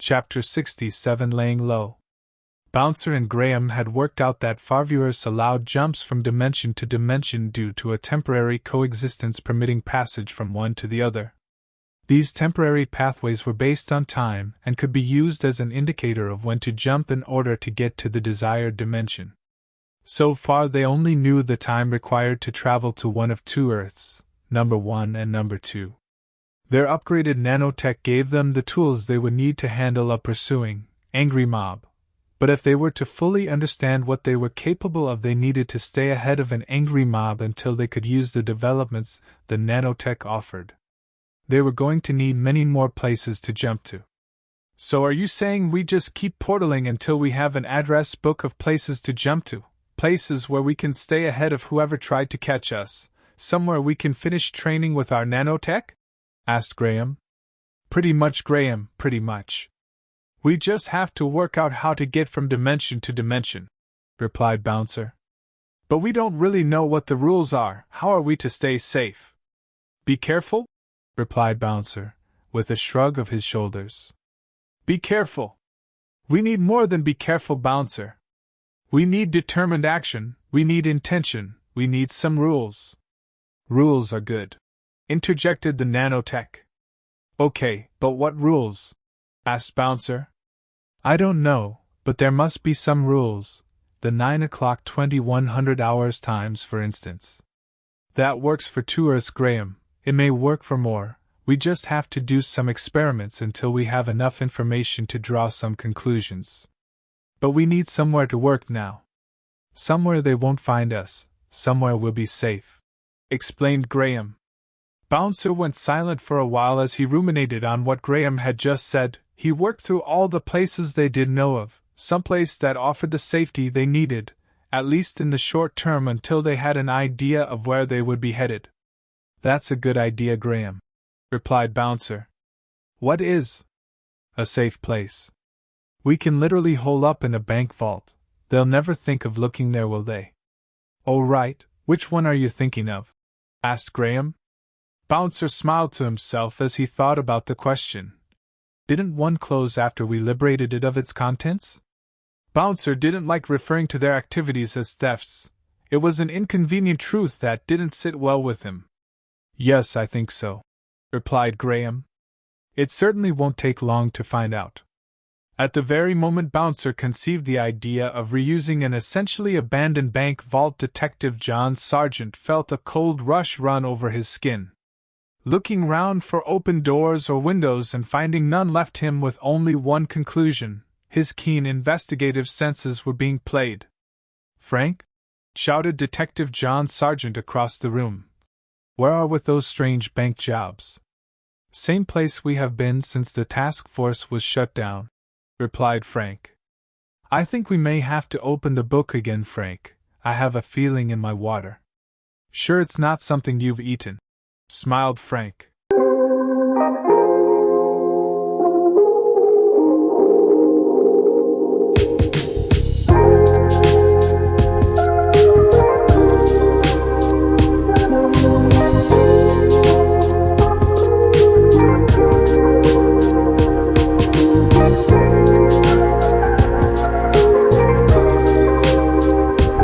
Chapter 67 Laying Low. Bouncer and Graham had worked out that Farviewers allowed jumps from dimension to dimension due to a temporary coexistence permitting passage from one to the other. These temporary pathways were based on time and could be used as an indicator of when to jump in order to get to the desired dimension. So far they only knew the time required to travel to one of two Earths, number 1 and number 2. Their upgraded nanotech gave them the tools they would need to handle a pursuing, angry mob. But if they were to fully understand what they were capable of, they needed to stay ahead of an angry mob until they could use the developments the nanotech offered. They were going to need many more places to jump to. So are you saying we just keep portaling until we have an address book of places to jump to, places where we can stay ahead of whoever tried to catch us, somewhere we can finish training with our nanotech? Asked Graham. Pretty much, Graham, pretty much. We just have to work out how to get from dimension to dimension, replied Bouncer. But we don't really know what the rules are. How are we to stay safe? Be careful, replied Bouncer, with a shrug of his shoulders. Be careful. We need more than be careful, Bouncer. We need determined action, we need intention, we need some rules. Rules are good, interjected the nanotech. Okay, but what rules? Asked Bouncer. I don't know, but there must be some rules. The 9 o'clock 2100 hours times, for instance. That works for 2 Earths, Graham. It may work for more. We just have to do some experiments until we have enough information to draw some conclusions. But we need somewhere to work now. Somewhere they won't find us, somewhere we'll be safe, explained Graham. Bouncer went silent for a while as he ruminated on what Graham had just said. He worked through all the places they did know of, someplace that offered the safety they needed, at least in the short term until they had an idea of where they would be headed. That's a good idea, Graham, replied Bouncer. What is? A safe place. We can literally hole up in a bank vault. They'll never think of looking there, will they? Oh, right, which one are you thinking of? Asked Graham. Bouncer smiled to himself as he thought about the question. Didn't one close after we liberated it of its contents? Bouncer didn't like referring to their activities as thefts. It was an inconvenient truth that didn't sit well with him. Yes, I think so, replied Graham. It certainly won't take long to find out. At the very moment Bouncer conceived the idea of reusing an essentially abandoned bank vault, Detective John Sargent felt a cold rush run over his skin. Looking round for open doors or windows and finding none left him with only one conclusion: his keen investigative senses were being played. Frank? Shouted Detective John Sargent across the room. Where are with those strange bank jobs? Same place we have been since the task force was shut down, replied Frank. I think we may have to open the book again, Frank. I have a feeling in my water. Sure it's not something you've eaten? Smiled Frank.